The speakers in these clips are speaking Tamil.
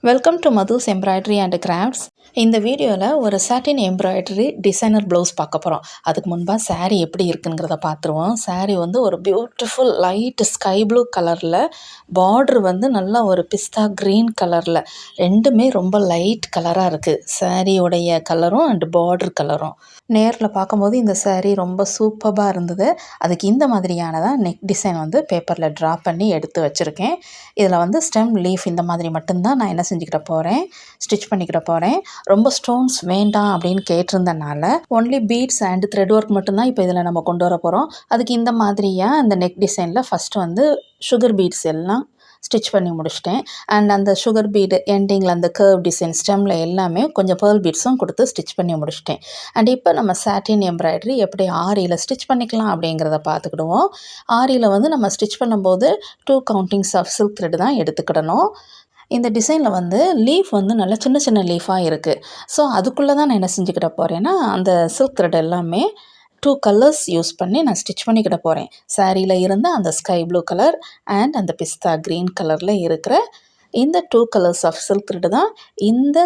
Welcome to Madhu's embroidery and crafts. இந்த வீடியோவில் ஒரு சாட்டின் எம்ப்ராய்டரி டிசைனர் ப்ளவுஸ் பார்க்க போகிறோம். அதுக்கு முன்பாக சாரீ எப்படி இருக்குங்கிறத பார்த்துருவோம். சாரீ வந்து ஒரு பியூட்டிஃபுல் லைட் ஸ்கை ப்ளூ கலரில், பார்டர் வந்து நல்லா ஒரு பிஸ்தா க்ரீன் கலரில், ரெண்டுமே ரொம்ப லைட் கலராக இருக்குது. சாரியோடைய கலரும் அண்ட் பார்டர் கலரும் நேரில் பார்க்கும்போது இந்த சாரீ ரொம்ப சூப்பராக இருந்தது. அதுக்கு இந்த மாதிரியானதான் நெக் டிசைன் வந்து பேப்பரில் ட்ரா பண்ணி எடுத்து வச்சுருக்கேன். இதில் வந்து ஸ்டெம் லீஃப் இந்த மாதிரி மட்டும்தான் நான் என்ன செஞ்சுக்கிட போகிறேன், ஸ்டிச் பண்ணிக்கிட போகிறேன். ரொம்ப ஸ்டோன்ஸ் வேண்டாம் அப்படின்னு கேட்டிருந்தனால only beads and thread work மட்டும்தான் இப்போ இதில் நம்ம கொண்டு வர போகிறோம். அதுக்கு இந்த மாதிரியாக அந்த நெக் டிசைனில் ஃபஸ்ட்டு வந்து சுகர் பீட்ஸ் எல்லாம் ஸ்டிச் பண்ணி முடிச்சிட்டேன். அண்ட் அந்த சுகர் பீடு எண்டிங்கில் அந்த கர்வ் டிசைன் ஸ்டெம்மில் எல்லாமே கொஞ்சம் பேர்ல் பீட்ஸும் கொடுத்து ஸ்டிச் பண்ணி முடிச்சிட்டேன். அண்ட் இப்போ நம்ம சாட்டின் எம்ப்ராய்டரி எப்படி ஆரியில் ஸ்டிச் பண்ணிக்கலாம் அப்படிங்கிறத பார்த்துக்கிடுவோம். ஆரியில் வந்து நம்ம ஸ்டிச் பண்ணும்போது 2 கவுண்டிங்ஸ் ஆஃப் சில்க் த்ரெட் தான் எடுத்துக்கிடணும். இந்த டிசைனில் வந்து லீஃப் வந்து நல்லா சின்ன சின்ன லீஃபாக இருக்குது. ஸோ அதுக்குள்ளே தான் நான் என்ன செஞ்சுக்கிட போகிறேன்னா, அந்த சில்க் த்ரெட் எல்லாமே 2 கலர்ஸ் யூஸ் பண்ணி நான் ஸ்டிச் பண்ணிக்கிட போகிறேன். சாரியில் இருந்த அந்த ஸ்கை ப்ளூ கலர் அண்ட் அந்த பிஸ்தா க்ரீன் கலரில் இருக்கிற இந்த 2 கலர்ஸ் ஆஃப் சில்க் த்ரெட் தான் இந்த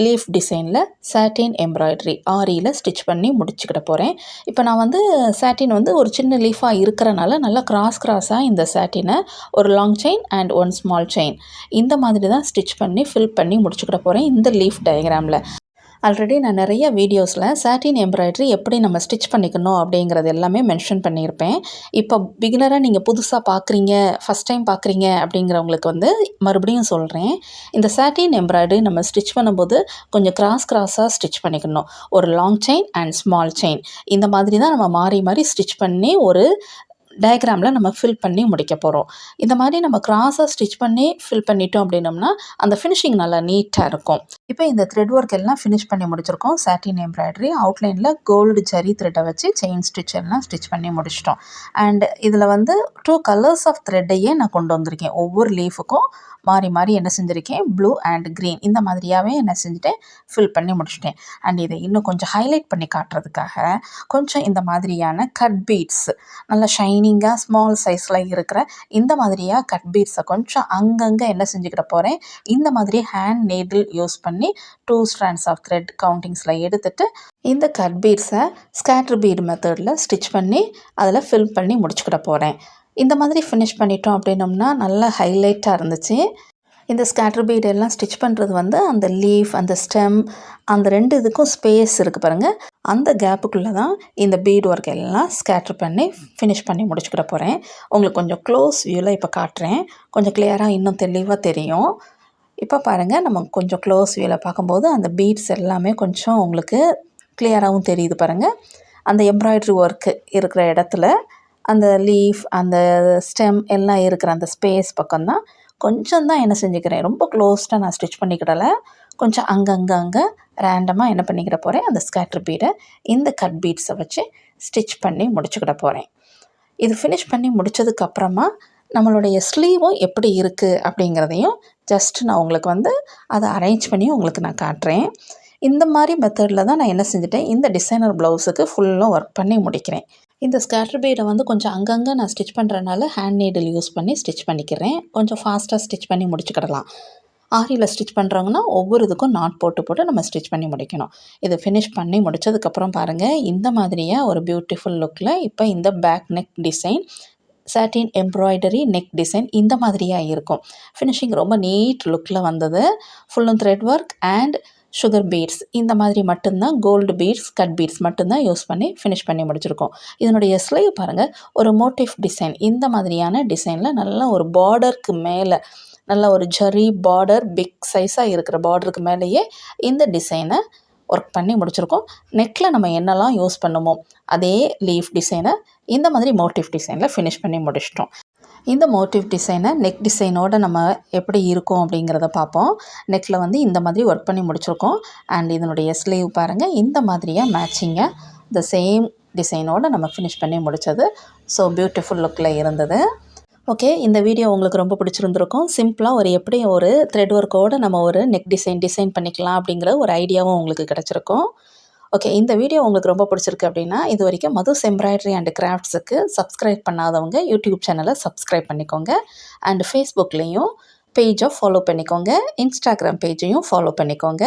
லீஃப் டிசைனில் சாட்டின் எம்ப்ராய்டரி ஆரியில் ஸ்டிச் பண்ணி முடிச்சுக்கிட போகிறேன். இப்போ நான் வந்து சாட்டின் வந்து ஒரு சின்ன லீஃபாக இருக்கிறனால நல்லா கிராஸாக இந்த சாட்டினை ஒரு long chain and 1 small chain இந்த மாதிரி தான் ஸ்டிச் பண்ணி ஃபில் பண்ணி முடிச்சுக்கிட போகிறேன் இந்த லீஃப் டயக்ராமில். ஆல்ரெடி நான் நிறைய வீடியோஸில் சாட்டின் எம்ப்ராய்டரி எப்படி நம்ம ஸ்டிச் பண்ணிக்கணும் அப்படிங்கிறது எல்லாமே மென்ஷன் பண்ணியிருப்பேன். இப்போ பிகினராக நீங்கள் புதுசாக பார்க்குறீங்க, ஃபஸ்ட் டைம் பார்க்குறீங்க அப்படிங்கிறவங்களுக்கு வந்து மறுபடியும் சொல்கிறேன். இந்த சாட்டின் எம்ப்ராய்டரி நம்ம ஸ்டிச் பண்ணும்போது கொஞ்சம் கிராஸாக ஸ்டிச் பண்ணிக்கணும். ஒரு long chain and small chain இந்த மாதிரி தான் நம்ம மாறி மாறி ஸ்டிச் பண்ணி ஒரு டயக்ராமில் நம்ம ஃபில் பண்ணி முடிக்க போகிறோம். இந்த மாதிரி நம்ம கிராஸாக ஸ்டிச் பண்ணி ஃபில் பண்ணிட்டோம் அப்படின்னோம்னா அந்த ஃபினிஷிங் நல்லா நீட்டாக இருக்கும். இப்போ இந்த த்ரெட் ஒர்க் எல்லாம் ஃபினிஷ் பண்ணி முடிச்சிருக்கோம். சாட்டின் எம்ப்ராய்டரி அவுட்லைனில் கோல்டு ஜரி த்ரெட்டை வச்சு செயின் ஸ்டிச் எல்லாம் ஸ்டிச் பண்ணி முடிச்சிட்டோம். அண்ட் இதில் வந்து 2 கலர்ஸ் ஆஃப் த்ரெட்டையே நான் கொண்டு வந்திருக்கேன். ஒவ்வொரு லீஃபுக்கும் மாறி மாறி என்ன செஞ்சுருக்கேன், ப்ளூ அண்ட் க்ரீன் இந்த மாதிரியாகவே என்ன செஞ்சுட்டேன், ஃபில் பண்ணி முடிச்சிட்டேன். அண்ட் இதை இன்னும் கொஞ்சம் ஹைலைட் பண்ணி காட்டுறதுக்காக கொஞ்சம் இந்த மாதிரியான கட் பீட்ஸ் நல்லா ஷைனிங்காக ஸ்மால் சைஸில் இருக்கிற இந்த மாதிரியாக கட் பீட்ஸை கொஞ்சம் அங்கங்கே என்ன செஞ்சுக்கிட போகிறேன், இந்த மாதிரி ஹேண்ட் நீடில் யூஸ் பண்ணி 2 ஸ்ட்ராண்ட்ஸ் ஆஃப் த்ரெட் கவுண்டிங்ஸில் எடுத்துகிட்டு இந்த கட் பீட்ஸை ஸ்கேட்டர் பீட் மெத்தடில் ஸ்டிச் பண்ணி அதில் ஃபில் பண்ணி முடிச்சுக்கிட போகிறேன். இந்த மாதிரி ஃபினிஷ் பண்ணிட்டோம் அப்படின்னோம்னா நல்லா ஹைலைட்டாக இருந்துச்சு. இந்த ஸ்கேட்டர் பீட் எல்லாம் ஸ்டிச் பண்ணுறது வந்து அந்த லீஃப் அந்த ஸ்டெம் அந்த 2 இதுக்கும் ஸ்பேஸ் இருக்குது பாருங்கள், அந்த கேப்புக்குள்ளே தான் இந்த பீட் ஒர்க் எல்லாம் ஸ்கேட்டர் பண்ணி ஃபினிஷ் பண்ணி முடிச்சுக்கிட போகிறேன். உங்களுக்கு கொஞ்சம் க்ளோஸ் வியூவில் இப்போ காட்டுறேன், கொஞ்சம் கிளியராக இன்னும் தெளிவாக தெரியும். இப்போ பாருங்கள், நம்ம கொஞ்சம் க்ளோஸ் வியூவில் பார்க்கும்போது அந்த பீட்ஸ் எல்லாமே கொஞ்சம் உங்களுக்கு கிளியராகவும் தெரியுது பாருங்கள். அந்த எம்ப்ராய்டரி ஒர்க்கு இருக்கிற இடத்துல அந்த லீஃப் அந்த ஸ்டெம் எல்லாம் இருக்கிற அந்த ஸ்பேஸ் பக்கம்தான் கொஞ்சம் தான் என்ன செஞ்சுக்கிறேன், ரொம்ப க்ளோஸ்டாக நான் ஸ்டிச் பண்ணிக்கிடலை. கொஞ்சம் அங்கே ரேண்டமாக என்ன பண்ணிக்கிட போகிறேன், அந்த ஸ்கேட்டர் பீடை இந்த கட் பீட்ஸை வச்சு ஸ்டிச் பண்ணி முடிச்சுக்கிட போகிறேன். இது ஃபினிஷ் பண்ணி முடித்ததுக்கப்புறமா நம்மளுடைய ஸ்லீவும் எப்படி இருக்குது அப்படிங்கிறதையும் ஜஸ்ட் நான் உங்களுக்கு வந்து அதை அரேஞ்ச் பண்ணி உங்களுக்கு நான் காட்டுறேன். இந்த மாதிரி மெத்தடில் தான் நான் என்ன செஞ்சுட்டேன், இந்த டிசைனர் ப்ளவுஸுக்கு ஃபுல்லும் ஒர்க் பண்ணி முடிக்கிறேன். இந்த ஸ்கேட்டர் பீடை வந்து கொஞ்சம் அங்கங்கே நான் ஸ்டிச் பண்ணுறதுனால ஹேண்ட் நீடில் யூஸ் பண்ணி ஸ்டிச் பண்ணிக்கிறேன். கொஞ்சம் ஃபாஸ்ட்டாக ஸ்டிச் பண்ணி முடிச்சுக்கிடலாம். ஆரியில் ஸ்டிச் பண்ணுறவங்கன்னா ஒவ்வொரு இதுக்கும் நாட் போட்டு நம்ம ஸ்டிச் பண்ணி முடிக்கணும். இதை ஃபினிஷ் பண்ணி முடித்ததுக்கப்புறம் பாருங்கள், இந்த மாதிரியாக ஒரு பியூட்டிஃபுல் லுக்கில் இப்போ இந்த back neck design satin embroidery neck design இந்த மாதிரியாக இருக்கும். ஃபினிஷிங் ரொம்ப நீட் லுக்கில் வந்தது. ஃபுல்லும் thread work and sugar beads இந்த மாதிரி மட்டும்தான், கோல்டு பீட்ஸ் கட் பீட்ஸ் மட்டும்தான் யூஸ் பண்ணி ஃபினிஷ் பண்ணி முடிச்சிருக்கோம். இதனுடைய ஸ்லீவ் பாருங்கள், ஒரு மோட்டிவ் டிசைன் இந்த மாதிரியான டிசைனில் நல்லா ஒரு பார்டருக்கு மேலே நல்ல ஒரு ஜரி பார்டர் பிக் சைஸாக இருக்கிற பார்டருக்கு மேலேயே இந்த டிசைனை ஒர்க் பண்ணி முடிச்சிருக்கோம். நெக்கில் நம்ம என்னெல்லாம் யூஸ் பண்ணுமோ அதே லீஃப் டிசைனை இந்த மாதிரி மோட்டிவ் டிசைனில் ஃபினிஷ் பண்ணி முடிச்சிட்டோம். இந்த மோட்டிவ் டிசைனை நெக் டிசைனோடு நம்ம எப்படி இருக்கும் அப்படிங்கிறத பார்ப்போம். நெக்கில் வந்து இந்த மாதிரி ஒர்க் பண்ணி முடிச்சிருக்கோம். அண்ட் இதனுடைய ஸ்லீவ் பாருங்கள், இந்த மாதிரியாக மேட்சிங்காக இந்த சேம் டிசைனோடு நம்ம ஃபினிஷ் பண்ணி முடித்தது. ஸோ பியூட்டிஃபுல் லுக்கில் இருந்தது. ஓகே, இந்த வீடியோ உங்களுக்கு ரொம்ப பிடிச்சிருந்துருக்கும். சிம்பிளாக எப்படி ஒரு த்ரெட் ஒர்க்கோடு நம்ம ஒரு நெக் டிசைன் பண்ணிக்கலாம் அப்படிங்கிற ஒரு ஐடியாவும் உங்களுக்கு கிடச்சிருக்கும். ஓகே, இந்த வீடியோ உங்களுக்கு ரொம்ப பிடிச்சிருக்கு அப்படின்னா இது வரைக்கும் மதுஸ் எம்ப்ராய்டரி அண்ட் கிராஃப்ட்ஸுக்கு சப்ஸ்கிரைப் பண்ணாதவங்க யூடியூப் சேனலை சப்ஸ்கிரைப் பண்ணிக்கோங்க. அண்ட் ஃபேஸ்புக்லேயும் பேஜை ஃபாலோ பண்ணிக்கோங்க. இன்ஸ்டாகிராம் பேஜையும் ஃபாலோ பண்ணிக்கோங்க.